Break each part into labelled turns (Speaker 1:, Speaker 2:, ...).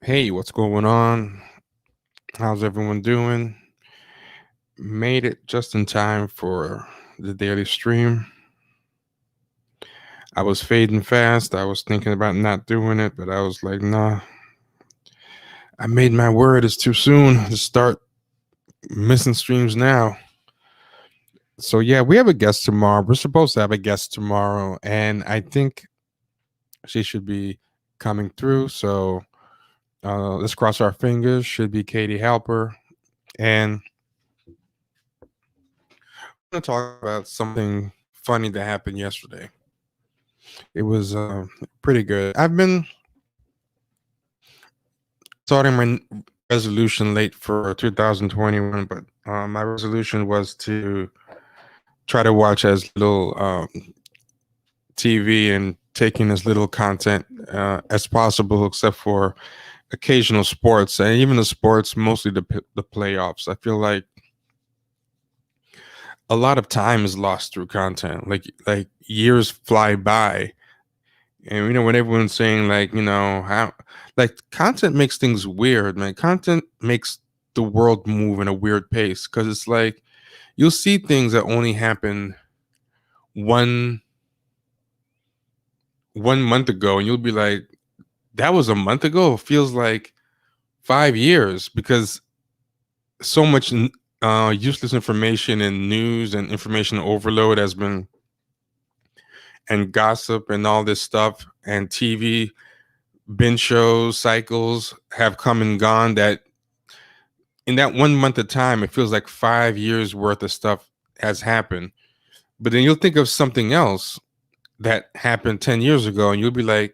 Speaker 1: Hey, what's going on? How's everyone doing? Made it just in time for the daily stream. I was fading fast. I was thinking about not doing it, but I was like, nah, I made my word. It's too soon to start missing streams now. So, yeah, we have a guest tomorrow. We're supposed to have a guest tomorrow, and I think she should be coming through. So, let's cross our fingers. Should be Katie Halper. And I'm going to talk about something funny that happened yesterday. It was pretty good. I've been starting my resolution late for 2021, but my resolution was to try to watch as little TV and taking as little content as possible, except for occasional sports, and even the sports, mostly the playoffs. I feel like a lot of time is lost through content. Like years fly by. And when everyone's saying how like content makes things weird, man. Content makes the world move in a weird pace because it's like you'll see things that only happen one one month ago, and you'll be like, that was a month ago. It feels like 5 years because so much useless information and news and information overload has been, and gossip and all this stuff and TV binge shows cycles have come and gone, that in that 1 month of time it feels like 5 years worth of stuff has happened. But then you'll think of something else that happened 10 years ago and you'll be like,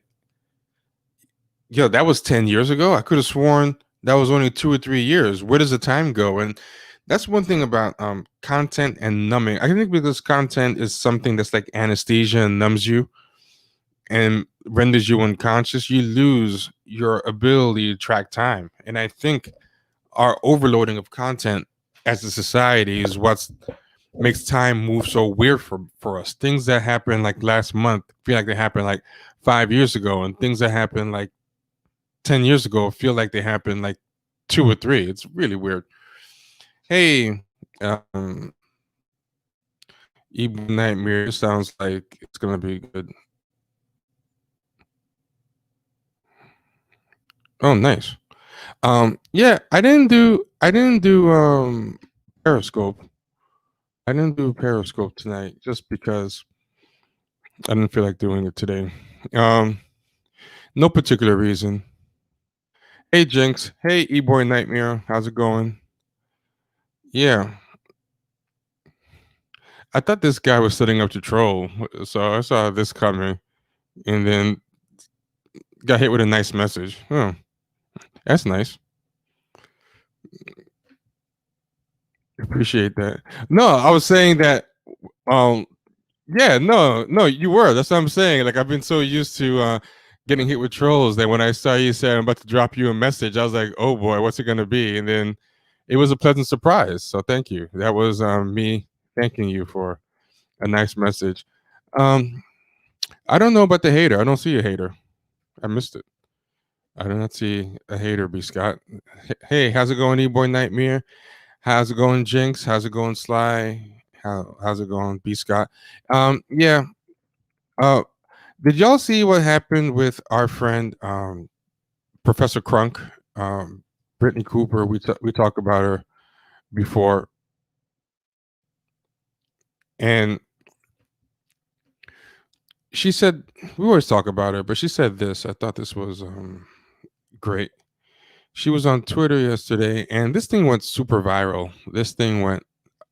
Speaker 1: yo, that was 10 years ago. I could have sworn that was only 2 or 3 years. Where does the time go? And that's one thing about content and numbing. I think because content is something that's like anesthesia and numbs you and renders you unconscious, you lose your ability to track time. And I think our overloading of content as a society is what makes time move so weird for us. Things that happened like last month feel like they happened like 5 years ago, and things that happened like 10 years ago feel like they happened like 2 or 3. It's really weird. Hey, um, Evil Nightmare, sounds like it's gonna be good. Oh, nice. Yeah, I didn't do Periscope. I didn't do Periscope tonight just because I didn't feel like doing it today. Um, no particular reason. Hey Jinx. Hey E-Boy Nightmare. How's it going? Yeah. I thought this guy was setting up to troll. So I saw this coming and then got hit with a nice message. Oh, that's nice. Appreciate that. No, I was saying that um yeah, no, you were. That's what I'm saying. Like I've been so used to getting hit with trolls that when I saw you say I'm about to drop you a message, I was like, oh boy, what's it gonna be? And then it was a pleasant surprise. So thank you. That was me thanking you for a nice message. Um, I don't know about the hater. I don't see a hater. I missed it. I do not see a hater, B Scott. Hey, how's it going, E-Boy Nightmare? How's it going, Jinx? How's it going, Sly? How's it going, B Scott? Yeah. Uh, did y'all see what happened with our friend Professor Crunk, Brittany Cooper? We talked about her before, and she said we always talk about her, but she said this. I thought this was great. She was on Twitter yesterday, and this thing went super viral. This thing went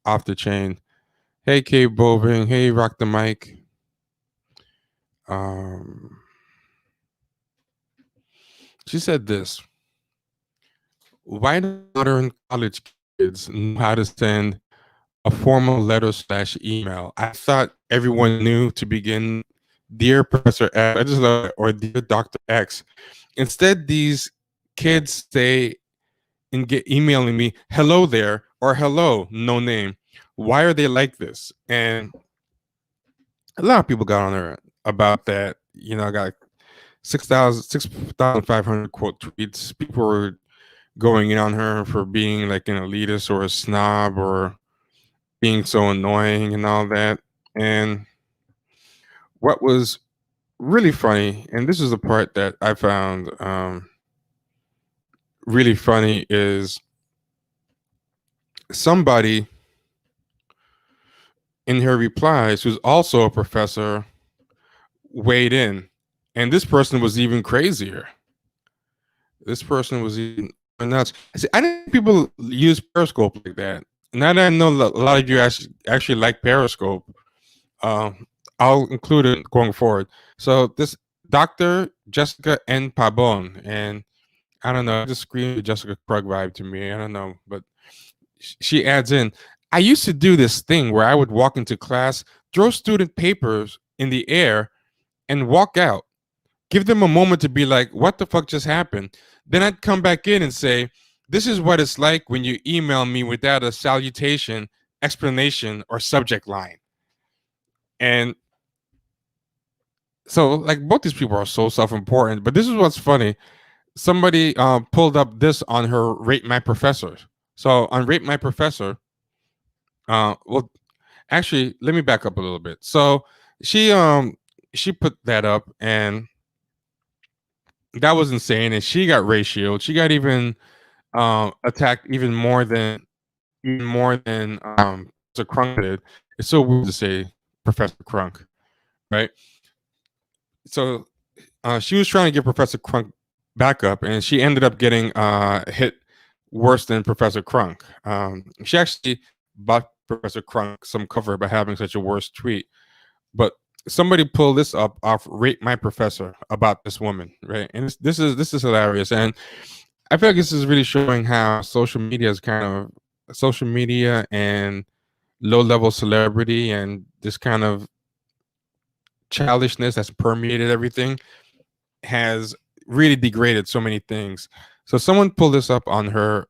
Speaker 1: off the chain. Hey, Cave Boving. Hey, Rock the Mic. Um, she said this. Why do modern college kids know how to send a formal letter/email? I thought everyone knew to begin, Dear Professor F, I just love it, or Dear Dr. X. Instead, these kids say and get emailing me, hello there, or hello, no name. Why are they like this? And a lot of people got on there about that. I got 6,500 quote tweets. People were going in on her for being like an elitist or a snob or being so annoying and all that. And what was really funny, and this is the part that I found really funny, is somebody in her replies who's also a professor weighed in, and this person was even crazier. This person was even nuts. I didn't think people use Periscope like that. Now that I know a lot of you actually like Periscope, I'll include it going forward. So this Dr. Jessica N. Pabon, and I don't know, just screamed Jessica Krug vibe to me. I don't know, but she adds in, I used to do this thing where I would walk into class, throw student papers in the air, and walk out. Give them a moment to be like, what the fuck just happened? Then I'd come back in and say, this is what it's like when you email me without a salutation, explanation, or subject line. And so, like, both these people are so self-important. But this is what's funny. Somebody pulled up this on her Rate My Professor. So on Rate My Professor, well, actually, let me back up a little bit. So she put that up, and that was insane. And she got ratioed. She got even attacked even more than Professor Crunk did. It's so weird to say Professor Crunk, right? So she was trying to get Professor Crunk back up, and she ended up getting hit worse than Professor Crunk. She actually bought Professor Crunk some cover by having such a worse tweet. But somebody pulled this up off Rate My Professor about this woman, right? And this is hilarious. And I feel like this is really showing how social media and low-level celebrity and this kind of childishness that's permeated everything has really degraded so many things. So someone pulled this up on her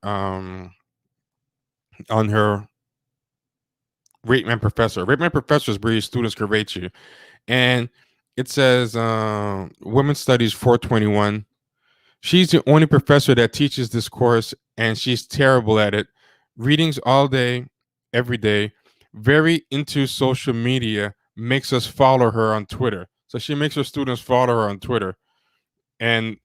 Speaker 1: Rate My Professor. Rate My Professor is where your students can rate you. And it says Women's Studies 421. She's the only professor that teaches this course, and she's terrible at it. Readings all day, every day. Very into social media. Makes us follow her on Twitter. So she makes her students follow her on Twitter. And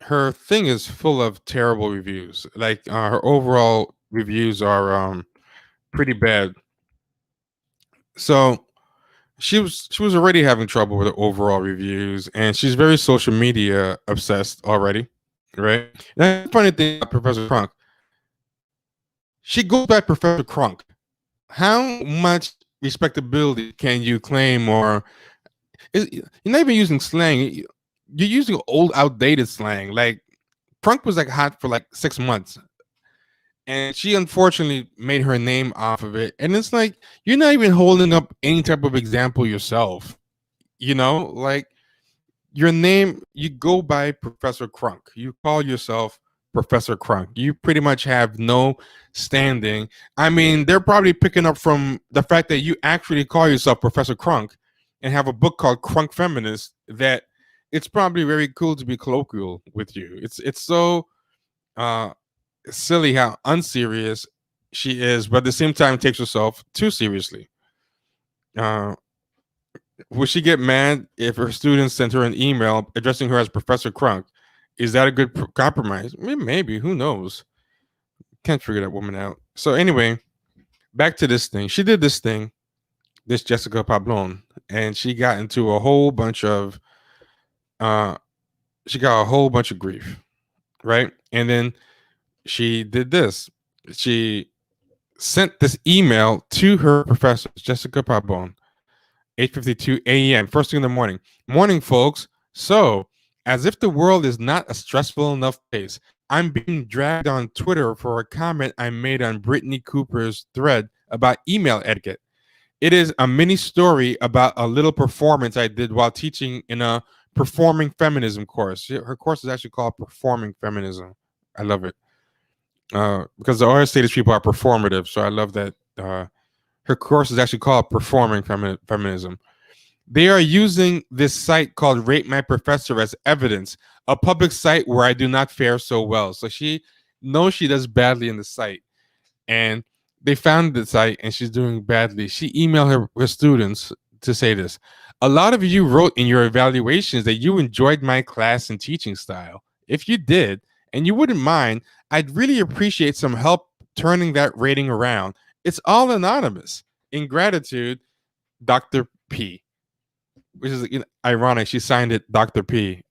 Speaker 1: her thing is full of terrible reviews. Like her overall reviews are pretty bad. So she was already having trouble with her overall reviews, and she's very social media obsessed already, right? That's the funny thing about Professor Crunk. She goes by Professor Crunk. How much respectability can you claim? Or you're not even using slang. You're using old, outdated slang. Like Crunk was like hot for like 6 months, and she unfortunately made her name off of it. And it's like you're not even holding up any type of example yourself. You know, like your name, you go by Professor Crunk. You call yourself Professor Crunk. You pretty much have no standing. I mean, they're probably picking up from the fact that you actually call yourself Professor Crunk and have a book called Crunk Feminist, that it's probably very cool to be colloquial with you. It's so silly how unserious she is, but at the same time takes herself too seriously. Would she get mad if her students sent her an email addressing her as Professor Crunk? Is that a good compromise? Maybe. Who knows? Can't figure that woman out. So anyway, back to this thing. She did this thing, this Jessica Pablon, and she got into a whole bunch of grief, right? And then she did this. She sent this email to her professor, Jessica Pablon, 8:52 a.m. first thing in the morning. Morning, folks. So, as if the world is not a stressful enough place, I'm being dragged on Twitter for a comment I made on Brittany Cooper's thread about email etiquette. It is a mini story about a little performance I did while teaching in a performing feminism course. Her course is actually called Performing Feminism. I love it. Because the Ohio State people are performative. So I love that her course is actually called Performing Feminism. They are using this site called Rate My Professor as evidence, a public site where I do not fare so well. So she knows she does badly in the site, and they found the site and she's doing badly. She emailed her students to say this. A lot of you wrote in your evaluations that you enjoyed my class and teaching style. If you did, and you wouldn't mind, I'd really appreciate some help turning that rating around. It's all anonymous. In gratitude, Dr. P, which is ironic. She signed it Dr. P,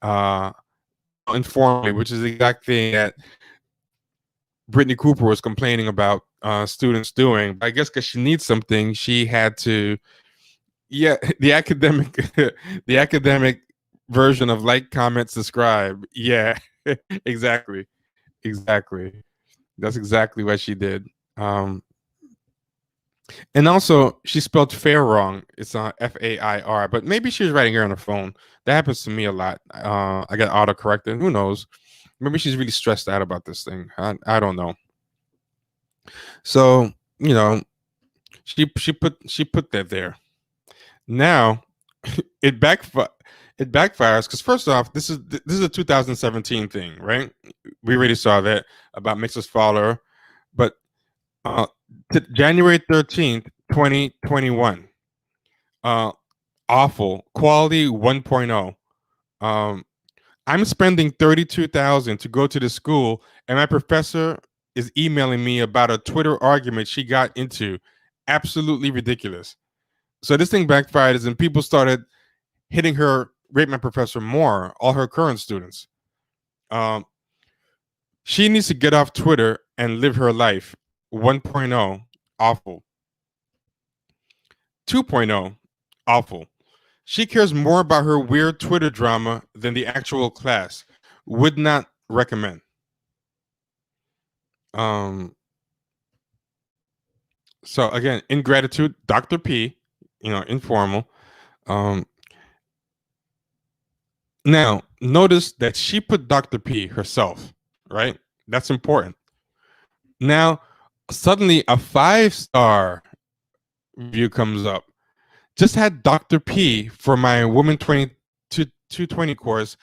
Speaker 1: informally, which is the exact thing that Brittany Cooper was complaining about students doing. But I guess because she needs something, she had to, the academic, the academic version of like, comment, subscribe. Yeah, exactly, exactly. That's exactly what she did. And also, she spelled fair wrong. It's Fair, but maybe she was writing here on her phone. That happens to me a lot. I got autocorrected. Who knows? Maybe she's really stressed out about this thing. I don't know. So she put that there. Now it backfires because first off, this is a 2017 thing, right? We already saw that about Mrs. Fowler, but January 13th, 2021. Awful quality 1.0. I'm spending 32,000 to go to the school, and my professor is emailing me about a Twitter argument she got into. Absolutely ridiculous. So this thing backfired, and people started hitting her, Rate My Professor, more. All her current students. She needs to get off Twitter and live her life. 1.0, awful. 2.0, awful. She cares more about her weird Twitter drama than the actual class. Would not recommend. So again, ingratitude, Dr. P, informal. Now, notice that she put Dr. P herself, right? That's important. Now, suddenly a 5-star review comes up. Just had Dr. P for my Woman 220 course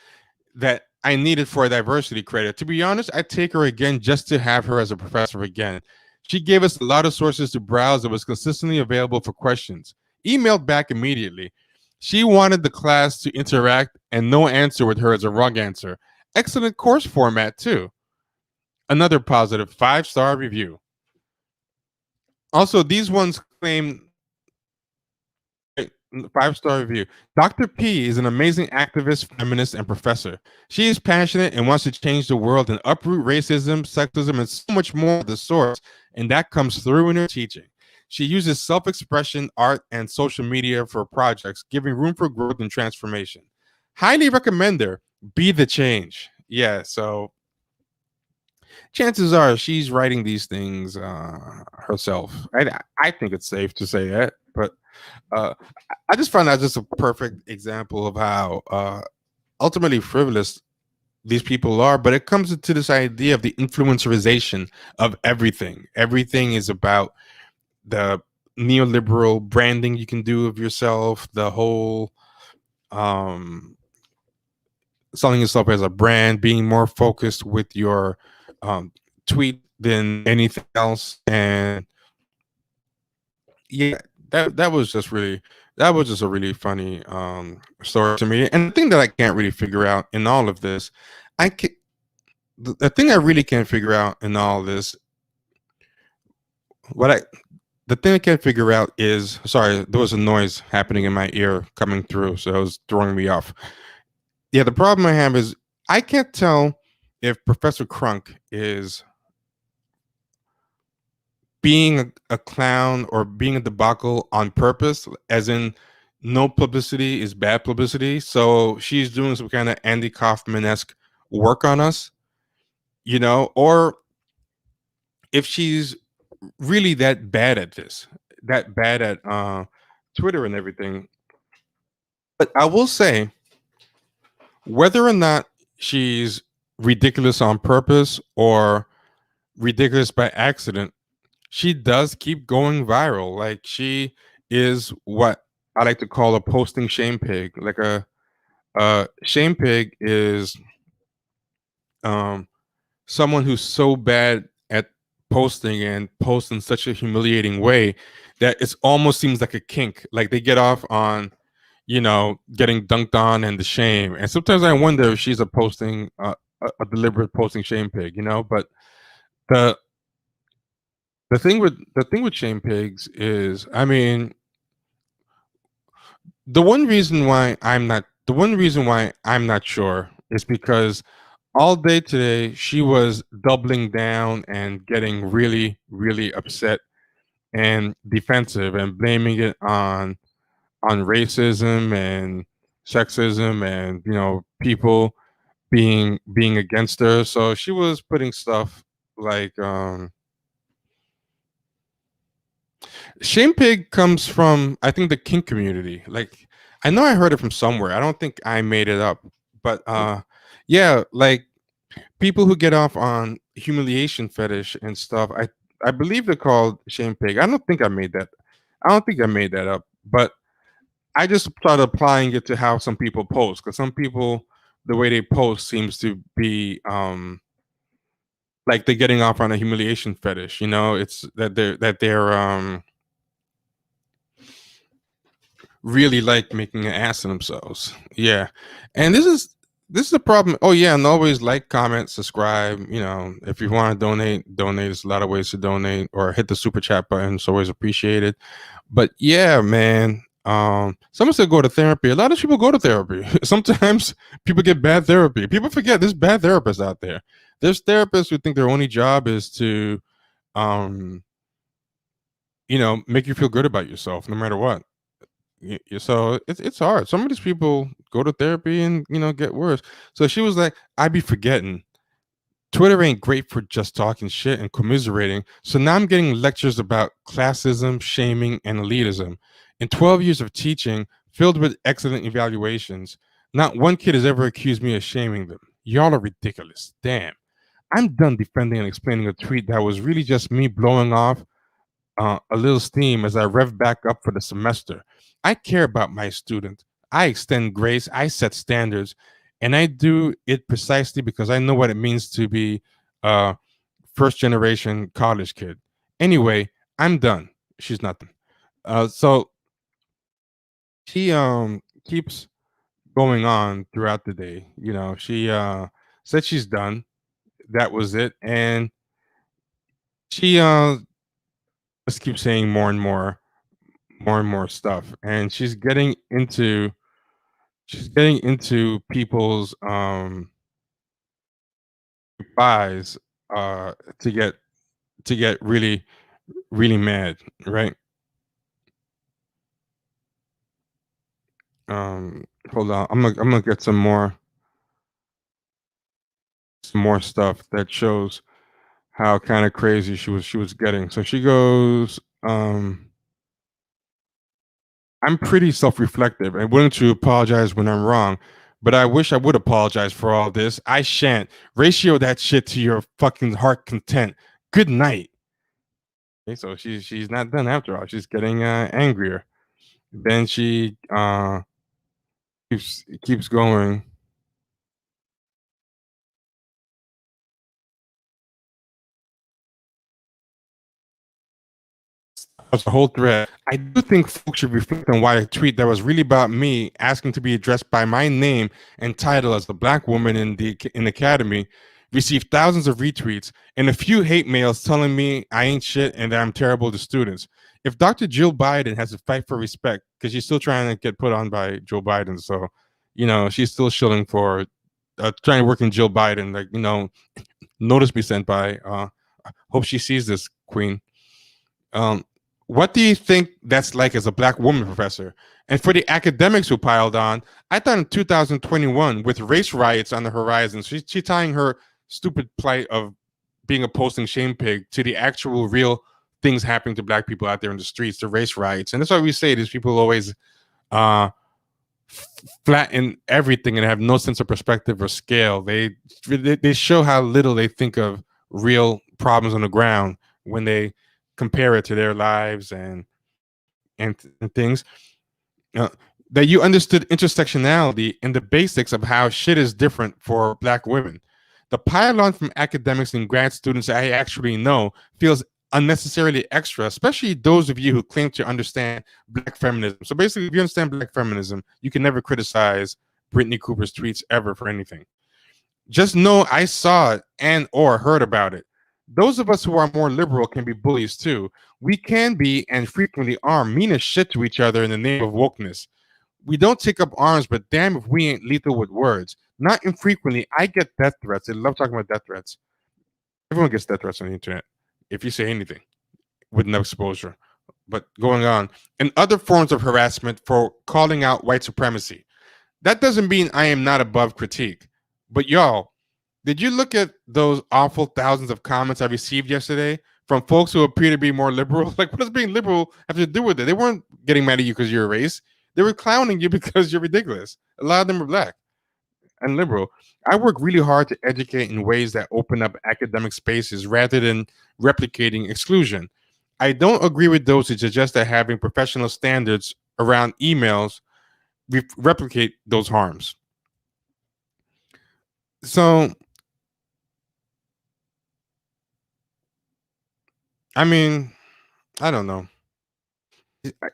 Speaker 1: that I needed for a diversity credit. To be honest, I'd take her again just to have her as a professor again. She gave us a lot of sources to browse that was consistently available for questions. Emailed back immediately. She wanted the class to interact, and no answer with her is a wrong answer. Excellent course format, too. Another positive 5-star review. Also, these ones claim 5-star review. Dr. P is an amazing activist, feminist, and professor. She is passionate and wants to change the world and uproot racism, sexism, and so much more of the source, and that comes through in her teaching. She uses self-expression, art, and social media for projects, giving room for growth and transformation. Highly recommend her. Be the change. Yeah, so chances are she's writing these things herself. I think it's safe to say that, but I just find that just a perfect example of how ultimately frivolous these people are. But it comes into this idea of the influencerization of everything. Everything is about the neoliberal branding you can do of yourself, the whole selling yourself as a brand, being more focused with your tweet than anything else. And yeah, that was just a really funny story to me. And the thing that I can't really figure out in all of this, the thing I really can't figure out in all of this, the thing I can't figure out is, sorry, there was a noise happening in my ear coming through, so it was throwing me off. Yeah, the problem I have is I can't tell if Professor Crunk is being a clown or being a debacle on purpose, as in no publicity is bad publicity. So she's doing some kind of Andy Kaufman-esque work on us, or if she's really that bad at this, that bad at Twitter and everything. But I will say, whether or not she's ridiculous on purpose or ridiculous by accident, she does keep going viral. Like, she is what I like to call a posting shame pig. Like a shame pig is um someone who's so bad at posting and post in such a humiliating way that it almost seems like a kink. Like they get off on, getting dunked on and the shame. And sometimes I wonder if she's a deliberate posting shame pig. But the the thing with shame pigs is, I mean, the one reason why I'm not sure is because all day today she was doubling down and getting really, really upset and defensive and blaming it on racism and sexism and people being against her. So she was putting stuff like shame pig comes from, I think, the kink community. Like, I know I heard it from somewhere. I don't think I made it up. But yeah, like people who get off on humiliation fetish and stuff, I believe they're called shame pig. I don't think I made that up. But I just started applying it to how some people post, because some people, the way they post seems to be like they're getting off on a humiliation fetish. It's that they're really like making an ass of themselves. Yeah. And this is a problem. Oh yeah, and always like, comment, subscribe. If you want to donate. There's a lot of ways to donate, or hit the super chat button. It's always appreciated. But yeah, man. Someone said go to therapy. A lot of people go to therapy. Sometimes people get bad therapy. People forget there's bad therapists out there. There's therapists who think their only job is to um make you feel good about yourself no matter what. So it's hard. Some of these people go to therapy and get worse. So she was like, I be forgetting Twitter ain't great for just talking shit and commiserating. So now I'm getting lectures about classism, shaming, and elitism. In 12 years of teaching, filled with excellent evaluations, not one kid has ever accused me of shaming them. Y'all are ridiculous. Damn. I'm done defending and explaining a tweet that was really just me blowing off a little steam as I rev back up for the semester. I care about my student. I extend grace. I set standards. And I do it precisely because I know what it means to be a first generation college kid. Anyway, I'm done. She's not done. So she keeps going on throughout the day. She said she's done. That was it. And she just keeps saying more and more stuff, and she's getting into people's replies to get really, really mad, right? Hold on, I'm gonna get some more stuff that shows how kind of crazy she was getting. So she goes, I'm pretty self-reflective and willing to apologize when I'm wrong, but I wish I would apologize for all this. I shan't. Ratio that shit to your fucking heart content. Good night. Okay, so she's not done after all. She's getting angrier. Then she keeps going. That's the whole thread. I do think folks should reflect on why a tweet that was really about me asking to be addressed by my name and title as the black woman in the academy received thousands of retweets and a few hate mails telling me I ain't shit and that I'm terrible to students. If Dr. Jill Biden has to fight for respect, because she's still trying to get put on by Joe Biden, so she's still shilling for trying to work in Jill Biden, like notice be sent by. Hope she sees this, Queen. Um, what do you think that's like as a black woman professor? And for the academics who piled on, I thought in 2021, with race riots on the horizon, she's tying her stupid plight of being a posting shame pig to the actual real things happening to black people out there in the streets, the race riots. And that's why we say these people always uh, flatten everything and have no sense of perspective or scale. They show how little they think of real problems on the ground when they compare it to their lives and things. uh, that you understood intersectionality and the basics of how shit is different for Black women. The pile-on from academics and grad students I actually know feels unnecessarily extra, especially those of you who claim to understand Black feminism. So basically, if you understand Black feminism, you can never criticize Brittany Cooper's tweets ever for anything. Just know I saw it and or heard about it. Those of us who are more liberal can be bullies too. We can be and frequently are mean as shit to each other in the name of wokeness. We don't take up arms, but damn if we ain't lethal with words. Not infrequently, I get death threats. I love talking about death threats. Everyone gets death threats on the internet if you say anything with no exposure. But going on, and other forms of harassment for calling out white supremacy. That doesn't mean I am not above critique. But y'all, did you look at those awful thousands of comments I received yesterday from folks who appear to be more liberal? Like, what does being liberal have to do with it? They weren't getting mad at you because you're a race. They were clowning you because you're ridiculous. A lot of them are Black and liberal. I work really hard to educate in ways that open up academic spaces rather than replicating exclusion. I don't agree with those who suggest that having professional standards around emails replicate those harms. So, I mean, I don't know. I,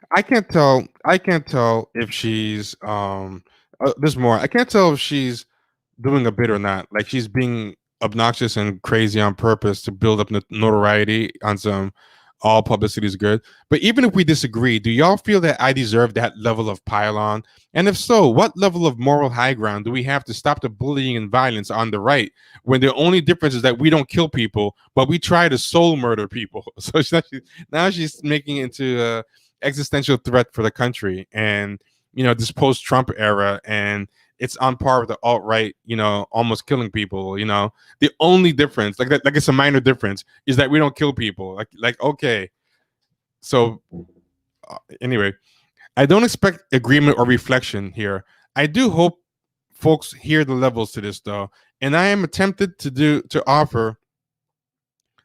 Speaker 1: I can't tell. I can't tell if she's there's more. I can't tell if she's doing a bit or not. Like she's being obnoxious and crazy on purpose to build up notoriety on some all publicity is good. But even if we disagree, do y'all feel that I deserve that level of pile-on? And if so, what level of moral high ground do we have to stop the bullying and violence on the right when the only difference is that we don't kill people, but we try to soul murder people? So now she's making it into a existential threat for the country and this post-Trump era, and it's on par with the alt-right, almost killing people. The only difference, like that, like it's a minor difference, is that we don't kill people. Like okay. So anyway, I don't expect agreement or reflection here. I do hope folks hear the levels to this though, and I am tempted to offer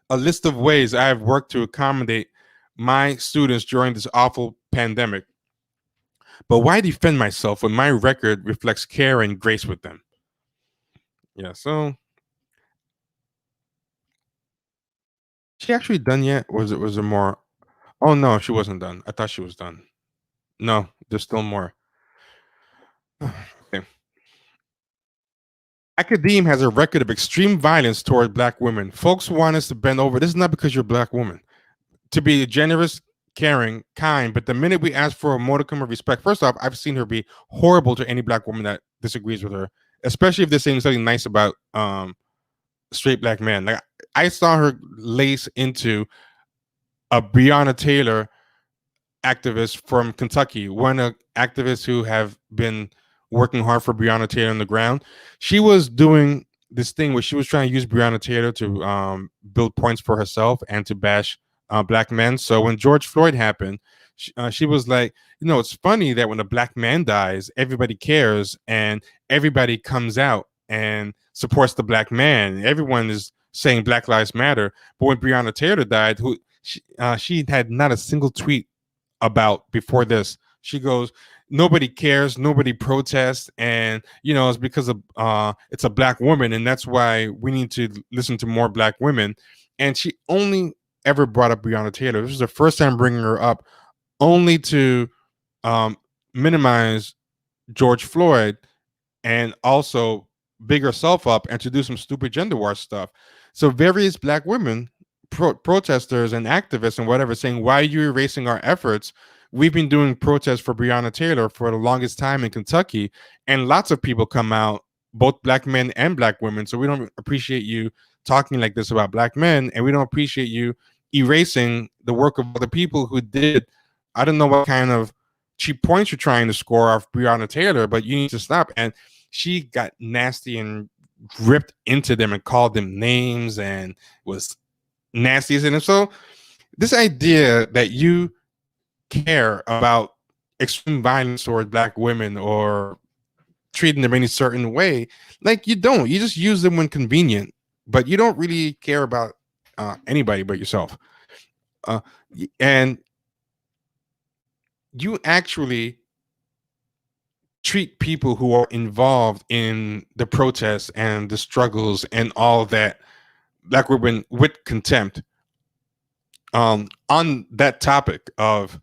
Speaker 1: a list of ways I have worked to accommodate my students during this awful pandemic. But why defend myself when my record reflects care and grace with them? Yeah, so she actually done yet? Was there more? Oh no, she wasn't done. I thought she was done. No, there's still more. Okay. Academe has a record of extreme violence toward Black women. Folks want us to bend over. This is not because you're a Black woman. To be generous, caring, kind, but the minute we ask for a modicum of respect, first off, I've seen her be horrible to any Black woman that disagrees with her, especially if they're saying something nice about straight Black men. Like I saw her lace into a Breonna Taylor activist from Kentucky, one of activists who have been working hard for Breonna Taylor on the ground. She was doing this thing where she was trying to use Breonna Taylor to build points for herself and to bash Black men. So when George Floyd happened, she was like, it's funny that when a Black man dies, everybody cares and everybody comes out and supports the Black man. Everyone is saying Black Lives Matter. But when Breonna Taylor died, she had not a single tweet about before this. She goes, nobody cares, nobody protests, and it's because of it's a Black woman, and that's why we need to listen to more Black women. And she only ever brought up Breonna Taylor. This was the first time bringing her up, only to minimize George Floyd and also big herself up and to do some stupid gender war stuff. So various Black women, protesters and activists and whatever, saying, why are you erasing our efforts? We've been doing protests for Breonna Taylor for the longest time in Kentucky, and lots of people come out, both Black men and Black women. So we don't appreciate you talking like this about Black men, and we don't appreciate you erasing the work of other people who did. I don't know what kind of cheap points you're trying to score off Breonna Taylor, but you need to stop. And she got nasty and ripped into them and called them names and was nasty. And so this idea that you care about extreme violence towards Black women or treating them any certain way, like you don't. You just use them when convenient, but you don't really care about anybody but yourself. And you actually treat people who are involved in the protests and the struggles and all that black women with contempt, on that topic of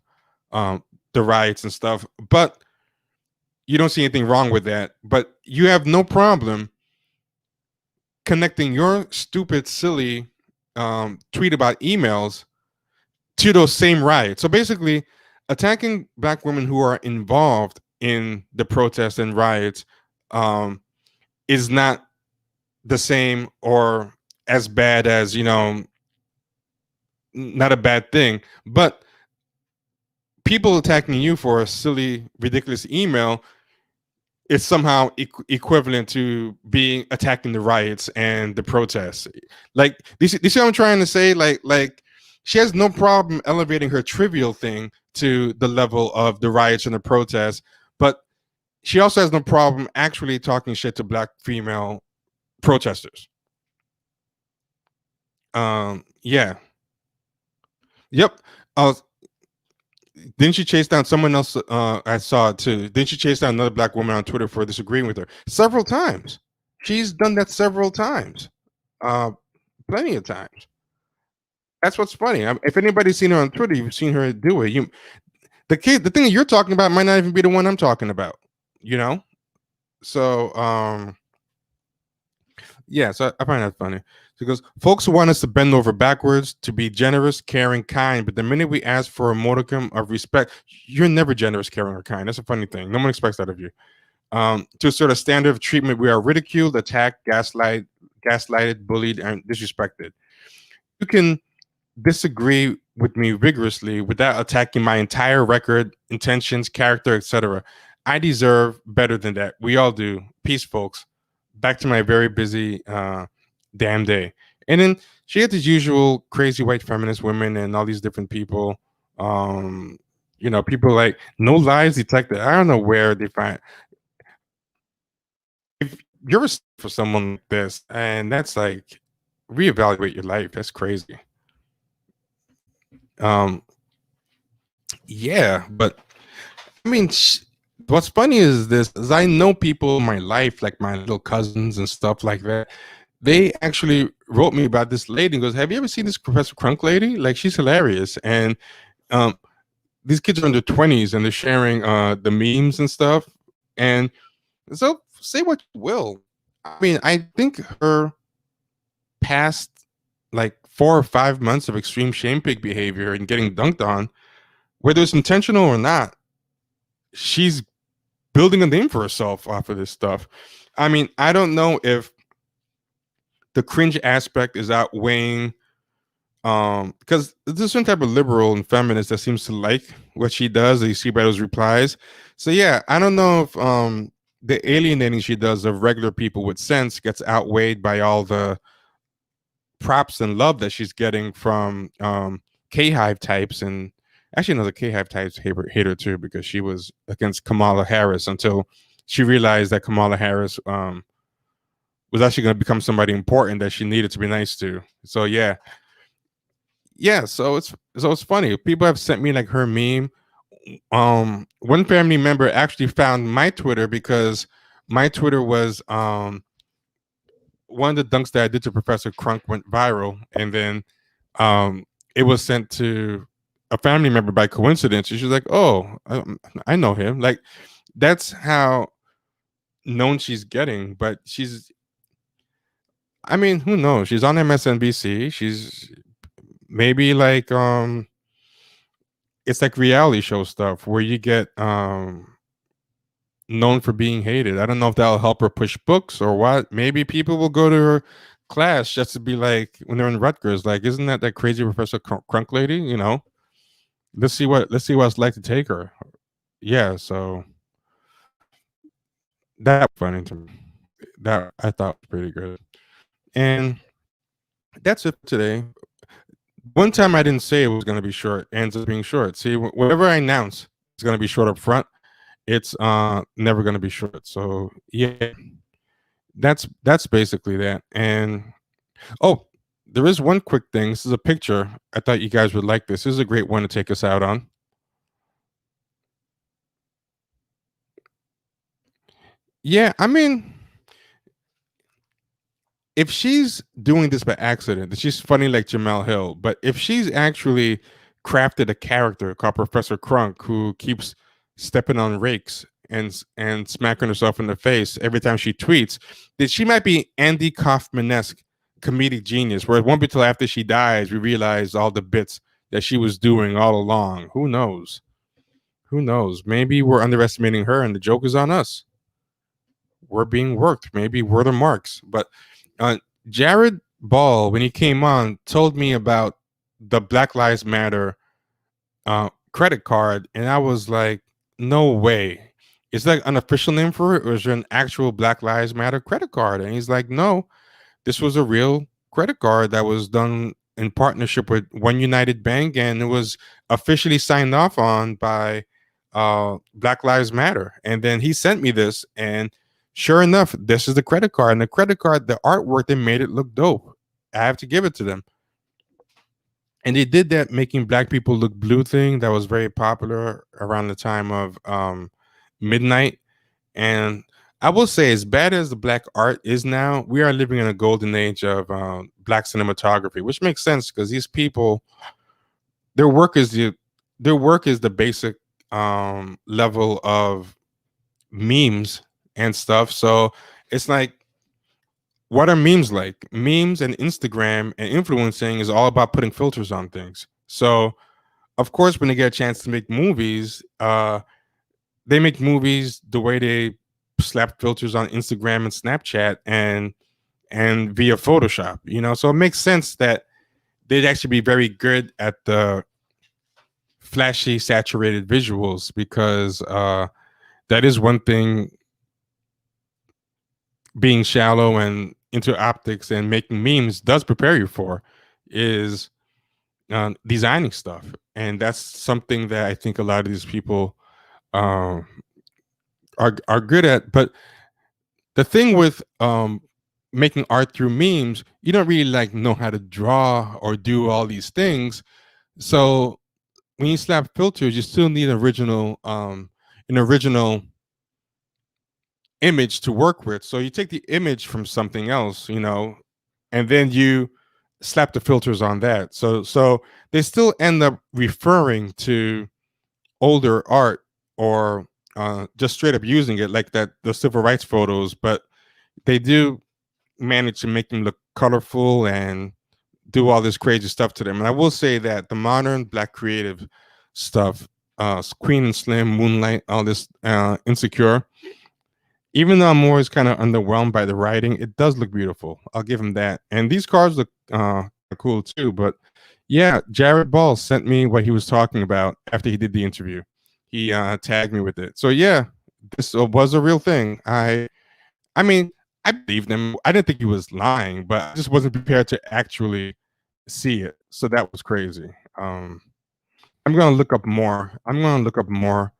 Speaker 1: um, the riots and stuff. But you don't see anything wrong with that. But you have no problem connecting your stupid, silly tweet about emails to those same riots. So basically, attacking black women who are involved in the protests and riots is not the same or as bad as, not a bad thing. But people attacking you for a silly, ridiculous email is somehow equivalent to being attacking the riots and the protests. Like, this what I'm trying to say? Like she has no problem elevating her trivial thing to the level of the riots and the protests, but she also has no problem actually talking shit to black female protesters. Yeah. Yep. Uh, didn't she chase down someone else? I saw it too. Didn't she chase down another black woman on Twitter for disagreeing with her several times? She's done that several times, uh, plenty of times. That's what's funny. If anybody's seen her on Twitter, you've seen her do it. The thing that you're talking about might not even be the one I'm talking about. You know. So, yeah. So I find that funny. She goes, folks want us to bend over backwards, to be generous, caring, kind. But the minute we ask for a modicum of respect, you're never generous, caring, or kind. That's a funny thing. No one expects that of you. To a sort of standard of treatment, we are ridiculed, attacked, gaslighted, bullied, and disrespected. You can disagree with me vigorously without attacking my entire record, intentions, character, etc. I deserve better than that. We all do. Peace, folks. Back to my very busy damn day. And then she had these usual crazy white feminist women and all these different people. People like no lies detected. I don't know where they find. If you're for someone like this, and that's like reevaluate your life. That's crazy. Um, yeah, but I mean, what's funny is this: is I know people in my life, like my little cousins and stuff like that. They actually wrote me about this lady and goes, "Have you ever seen this Professor Crunk lady? Like, she's hilarious." And um, these kids are in their 20s and they're sharing the memes and stuff. And so, say what you will. I mean, I think her past like 4 or 5 months of extreme shame pig behavior and getting dunked on, whether it's intentional or not, she's building a name for herself off of this stuff. I mean, I don't know if the cringe aspect is outweighing because there's a certain type of liberal and feminist that seems to like what she does, that you see by those replies. So yeah, I don't know if the alienating she does of regular people with sense gets outweighed by all the props and love that she's getting from K-Hive types. And actually another K-Hive types hater too, because she was against Kamala Harris until she realized that Kamala Harris was actually going to become somebody important that she needed to be nice to. So yeah. So it's funny. People have sent me like her meme. One family member actually found my Twitter because my Twitter was one of the dunks that I did to Professor Crunk went viral, and then it was sent to a family member by coincidence. And she's like, "Oh, I know him." Like, that's how known she's getting. But I mean, who knows? She's on MSNBC. She's maybe like it's like reality show stuff where you get known for being hated. I don't know if that'll help her push books or what. Maybe people will go to her class just to be like, when they're in Rutgers, like, isn't that crazy Professor Crunk lady? Let's see what it's like to take her. Yeah, so that funny to me. That I thought was pretty good. And that's it for today. One time I didn't say it was going to be short, ends up being short. See, whatever I announce is going to be short up front, it's never going to be short. So yeah, that's basically that. And oh, there is one quick thing. This is a picture. I thought you guys would like this. This is a great one to take us out on. Yeah, I mean, if she's doing this by accident, then she's funny like Jamel Hill. But if she's actually crafted a character called Professor Crunk who keeps stepping on rakes and smacking herself in the face every time she tweets, then she might be Andy Kaufman-esque comedic genius. Where it won't be till after she dies we realize all the bits that she was doing all along. Who knows? Who knows? Maybe we're underestimating her, and the joke is on us. We're being worked. Maybe we're the marks. But uh, Jared Ball, when he came on, told me about the Black Lives Matter credit card, and I was like, "No way! Is that an official name for it, or is there an actual Black Lives Matter credit card?" And he's like, "No, this was a real credit card that was done in partnership with One United Bank, and it was officially signed off on by Black Lives Matter." And then he sent me this, and sure enough, this is the credit card. And the credit card, the artwork, they made it look dope. I have to give it to them. And they did that making black people look blue thing that was very popular around the time of midnight. And I will say, as bad as the black art is now, we are living in a golden age of black cinematography, which makes sense because these people, their work is the basic level of memes and stuff. So it's like, what are memes like? Memes and Instagram and influencing is all about putting filters on things. So of course, when they get a chance to make movies, they make movies the way they slap filters on Instagram and Snapchat and via Photoshop, So it makes sense that they'd actually be very good at the flashy, saturated visuals because that is one thing being shallow and into optics and making memes does prepare you for is designing stuff. And that's something that I think a lot of these people um, are good at. But the thing with making art through memes, you don't really like know how to draw or do all these things. So when you slap filters, you still need an original image to work with. So you take the image from something else, and then you slap the filters on that. So they still end up referring to older art or just straight up using it, like that the civil rights photos, but they do manage to make them look colorful and do all this crazy stuff to them. And I will say that the modern black creative stuff, Queen and Slim, Moonlight, all this Insecure, even though I'm always kind of underwhelmed by the writing, it does look beautiful. I'll give him that. And these cards look cool too. But yeah, Jared Ball sent me what he was talking about after he did the interview. He tagged me with it. So yeah, this was a real thing. I mean, I believed him. I didn't think he was lying, but I just wasn't prepared to actually see it. So that was crazy. I'm gonna look up more. I'm gonna look up more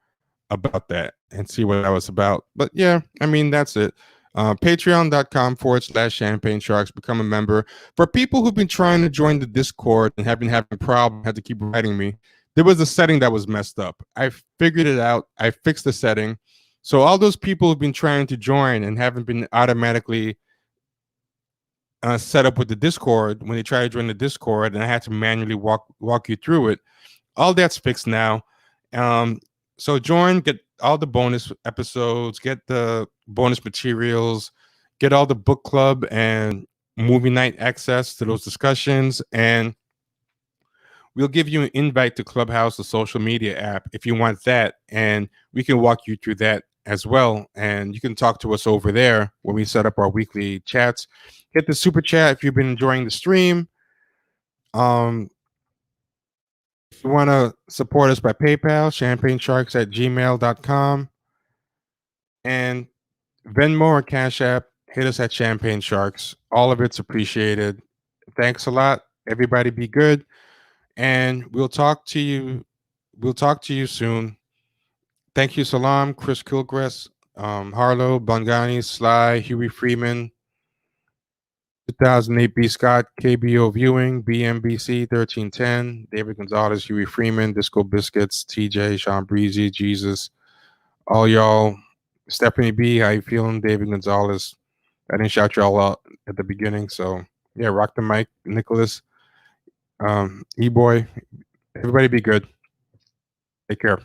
Speaker 1: about that and see what that was about. But yeah, I mean, that's it. Patreon.com/champagne sharks. Become a member. For people who've been trying to join the Discord and have been having problems, had to keep writing me. There was a setting that was messed up. I figured it out. I fixed the setting. So all those people who've been trying to join and haven't been automatically set up with the Discord, when they try to join the Discord, and I had to manually walk you through it, all that's fixed now. So join, get all the bonus episodes, get the bonus materials, get all the book club and movie night access to those discussions, and we'll give you an invite to Clubhouse, the social media app, if you want that, and we can walk you through that as well. And you can talk to us over there when we set up our weekly chats. Get the super chat if you've been enjoying the stream. If you want to support us by PayPal, champagnesharks@gmail.com. And Venmo or Cash App, hit us at Champagne Sharks. All of it's appreciated. Thanks a lot. Everybody be good. And we'll talk to you. We'll talk to you soon. Thank you, Salam, Chris Kilgress, Harlow, Bongani, Sly, Huey Freeman, 2008 B. Scott, KBO Viewing, BMBC 1310, David Gonzalez, Huey Freeman, Disco Biscuits, TJ, Sean Breezy, Jesus, all y'all. Stephanie B, how you feeling? David Gonzalez. I didn't shout you all out at the beginning, so yeah, rock the mic, Nicholas, E-boy. Everybody be good. Take care.